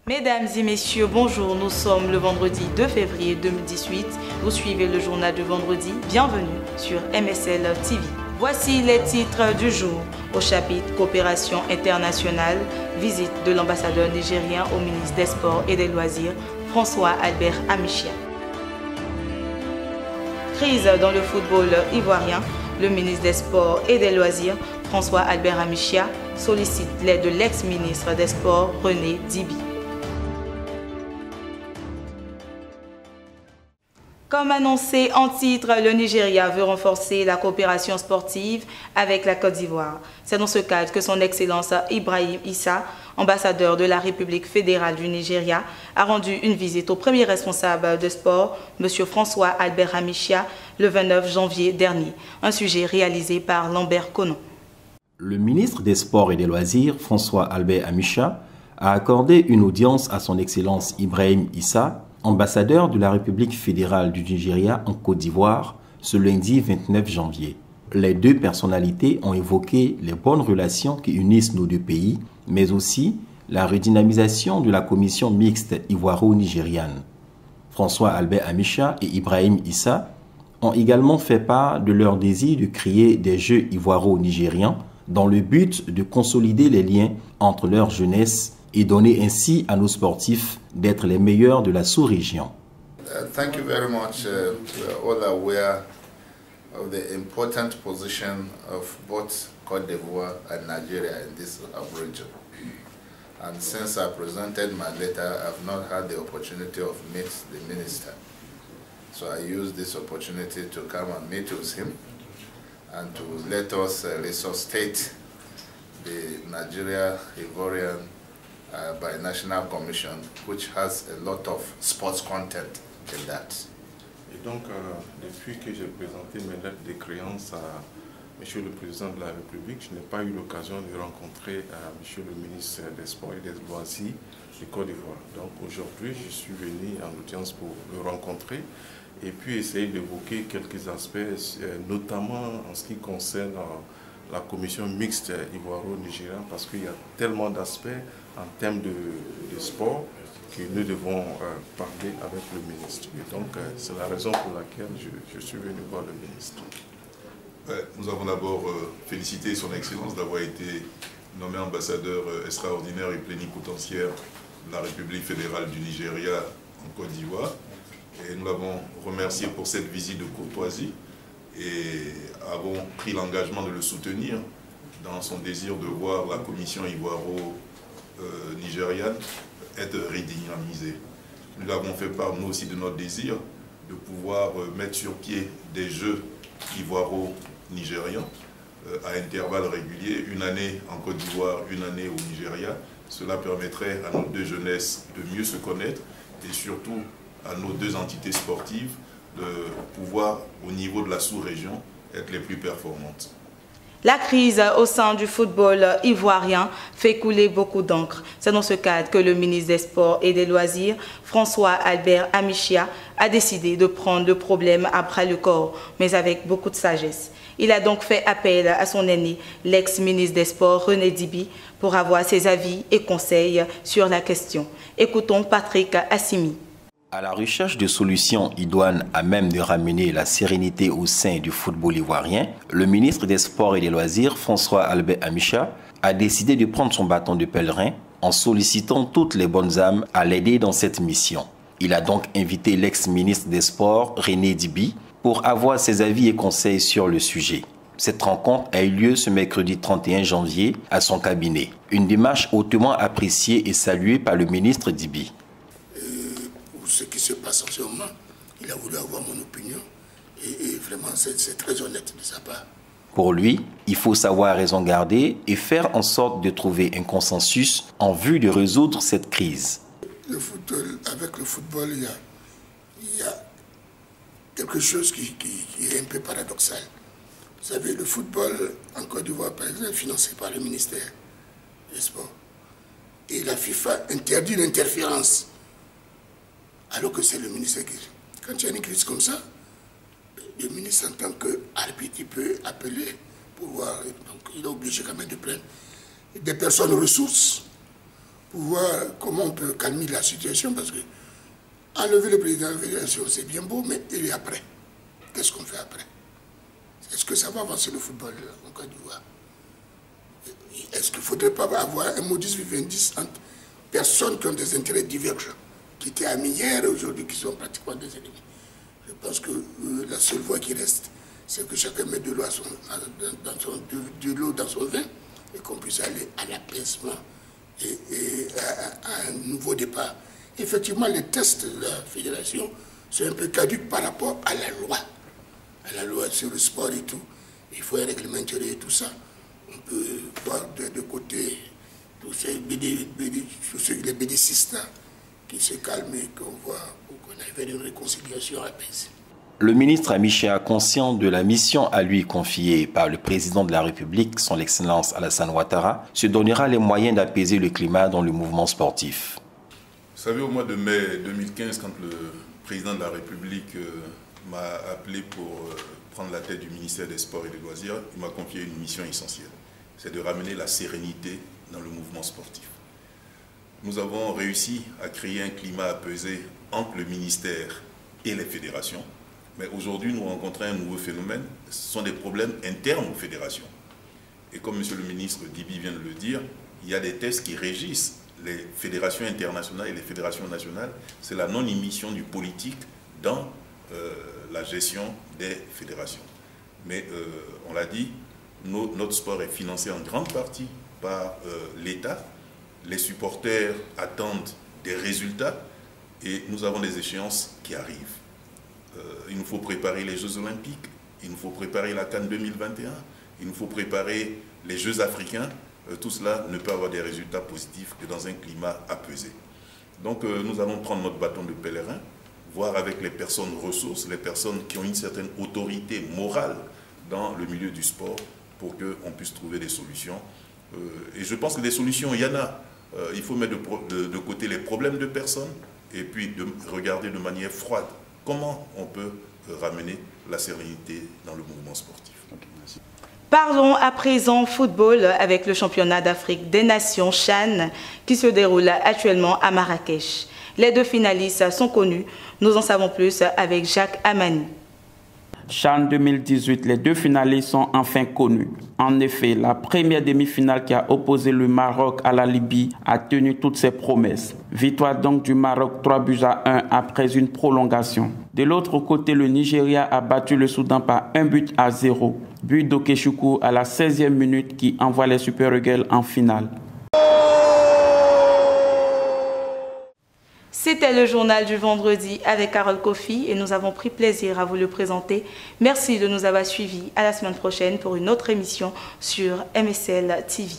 Mesdames et messieurs, bonjour. Nous sommes le vendredi 2 février 2018. Vous suivez le journal du vendredi. Bienvenue sur MSL TV. Voici les titres du jour. Au chapitre Coopération internationale, visite de l'ambassadeur nigérien au ministre des Sports et des Loisirs, François Albert Amichia. Crise dans le football ivoirien. Le ministre des Sports et des Loisirs, François Albert Amichia, sollicite l'aide de l'ex-ministre des Sports, René Dibi. Comme annoncé en titre, le Nigeria veut renforcer la coopération sportive avec la Côte d'Ivoire. C'est dans ce cadre que son Excellence Ibrahim Issa, ambassadeur de la République fédérale du Nigeria, a rendu une visite au premier responsable de sport, M. François Albert Amichia, le 29 janvier dernier. Un sujet réalisé par Lambert Conon. Le ministre des Sports et des Loisirs, François Albert Amichia, a accordé une audience à son Excellence Ibrahim Issa, ambassadeur de la République fédérale du Nigeria en Côte d'Ivoire, ce lundi 29 janvier. Les deux personnalités ont évoqué les bonnes relations qui unissent nos deux pays, mais aussi la redynamisation de la commission mixte ivoiro-nigériane. François Albert Amichia et Ibrahim Issa ont également fait part de leur désir de créer des Jeux ivoiro-nigérians dans le but de consolider les liens entre leur jeunesse et donner ainsi à nos sportifs d'être les meilleurs de la sous-région. Thank you very much. We are all aware of the important position of both Côte d'Ivoire and Nigeria in this region. And since I presented my letter, I've not had the opportunity of meet the minister. So I use this opportunity to come and meet with him and to let us resuscitate the Nigeria-Ivorian Binational Commission, which has a lot of sports content in that. Et donc, depuis que j'ai présenté mes lettres de créance à Monsieur le Président de la République, je n'ai pas eu l'occasion de rencontrer Monsieur le ministre des Sports et des Loisirs du Côte d'Ivoire. Donc aujourd'hui, je suis venu en audience pour le rencontrer et puis essayer d'évoquer quelques aspects, notamment en ce qui concerne la commission mixte ivoiro-nigérienne, parce qu'il y a tellement d'aspects en termes de sport que nous devons parler avec le ministre. Et donc, c'est la raison pour laquelle je suis venu voir le ministre. Nous avons d'abord félicité son Excellence d'avoir été nommé ambassadeur extraordinaire et plénipotentiaire de la République fédérale du Nigeria en Côte d'Ivoire. Et nous l'avons remercié pour cette visite de courtoisie et avons pris l'engagement de le soutenir dans son désir de voir la commission ivoiro-nigériane être redynamisée. Nous l'avons fait part, nous aussi, de notre désir de pouvoir mettre sur pied des Jeux ivoiro-nigérians à intervalles réguliers, une année en Côte d'Ivoire, une année au Nigeria. Cela permettrait à nos deux jeunesses de mieux se connaître et surtout à nos deux entités sportives de pouvoir, au niveau de la sous-région, être les plus performantes. La crise au sein du football ivoirien fait couler beaucoup d'encre. C'est dans ce cadre que le ministre des Sports et des Loisirs, François Albert Amichia, a décidé de prendre le problème à bras le corps, mais avec beaucoup de sagesse. Il a donc fait appel à son aîné, l'ex-ministre des Sports, René Dibi, pour avoir ses avis et conseils sur la question. Écoutons Patrick Assimi. À la recherche de solutions idoines à même de ramener la sérénité au sein du football ivoirien, le ministre des Sports et des Loisirs, François Albert Amichia, a décidé de prendre son bâton de pèlerin en sollicitant toutes les bonnes âmes à l'aider dans cette mission. Il a donc invité l'ex-ministre des Sports, René Dibi, pour avoir ses avis et conseils sur le sujet. Cette rencontre a eu lieu ce mercredi 31 janvier à son cabinet. Une démarche hautement appréciée et saluée par le ministre Dibi. Ce qui se passe en ce moment, il a voulu avoir mon opinion et vraiment c'est très honnête de sa part. Pour lui, il faut savoir raison garder et faire en sorte de trouver un consensus en vue de résoudre cette crise. Avec le football, il y a quelque chose qui est un peu paradoxal. Vous savez, le football en Côte d'Ivoire, par exemple, est financé par le ministère des Sports. Et la FIFA interdit l'interférence. Alors que c'est le ministère qui... Quand il y a une crise comme ça, le ministre en tant qu'arbitre, il peut appeler pour voir. Donc il est obligé quand même de prendre des personnes ressources pour voir comment on peut calmer la situation, parce que enlever le président de la fédération, c'est bien beau, mais il est après. Qu'est-ce qu'on fait après? Est-ce que ça va avancer le football en Côte d'Ivoire? Est-ce qu'il ne faudrait pas avoir un modus vivendi entre personnes qui ont des intérêts divergents, qui étaient amis hier et aujourd'hui qui sont pratiquement des ennemis? Je pense que la seule voie qui reste, c'est que chacun mette de l'eau dans son vin et qu'on puisse aller à l'apaisement et à un nouveau départ. Effectivement, les tests de la fédération sont un peu caducs par rapport à la loi. À la loi sur le sport et tout. Il faut un règlement intérieur et tout ça. On peut voir de côté tous les bénéfices qui se calment et qu'on voit qu'on aille vers une réconciliation apaisée. Le ministre Amichat, conscient de la mission à lui confiée par le président de la République, son Excellence Alassane Ouattara, se donnera les moyens d'apaiser le climat dans le mouvement sportif. Vous savez, au mois de mai 2015, quand le président de la République m'a appelé pour prendre la tête du ministère des Sports et des Loisirs, il m'a confié une mission essentielle. C'est de ramener la sérénité dans le mouvement sportif. Nous avons réussi à créer un climat apaisé entre le ministère et les fédérations. Mais aujourd'hui, nous rencontrons un nouveau phénomène. Ce sont des problèmes internes aux fédérations. Et comme M. le ministre Dibi vient de le dire, il y a des tests qui régissent les fédérations internationales et les fédérations nationales. C'est la non-émission du politique dans la gestion des fédérations. Mais on l'a dit, notre sport est financé en grande partie par l'État. Les supporters attendent des résultats et nous avons des échéances qui arrivent. Il nous faut préparer les Jeux Olympiques, il nous faut préparer la CAN 2021, il nous faut préparer les Jeux africains. Tout cela ne peut avoir des résultats positifs que dans un climat apaisé. Donc nous allons prendre notre bâton de pèlerin, voir avec les personnes ressources, les personnes qui ont une certaine autorité morale dans le milieu du sport pour qu'on puisse trouver des solutions. Et je pense que des solutions, il y en a. Il faut mettre de côté les problèmes de personnes et puis de regarder de manière froide comment on peut ramener la sérénité dans le mouvement sportif. Merci. Parlons à présent football avec le championnat d'Afrique des Nations CHAN qui se déroule actuellement à Marrakech. Les deux finalistes sont connus. Nous en savons plus avec Jacques Amani. CHAN 2018, les deux finalistes sont enfin connus. En effet, la première demi-finale qui a opposé le Maroc à la Libye a tenu toutes ses promesses. Victoire donc du Maroc 3-1 après une prolongation. De l'autre côté, le Nigeria a battu le Soudan par 1-0. But d'Okechukwu à la 16e minute qui envoie les Super Eagles en finale. C'était le journal du vendredi avec Carole Kofi et nous avons pris plaisir à vous le présenter. Merci de nous avoir suivis. À la semaine prochaine pour une autre émission sur MSL TV.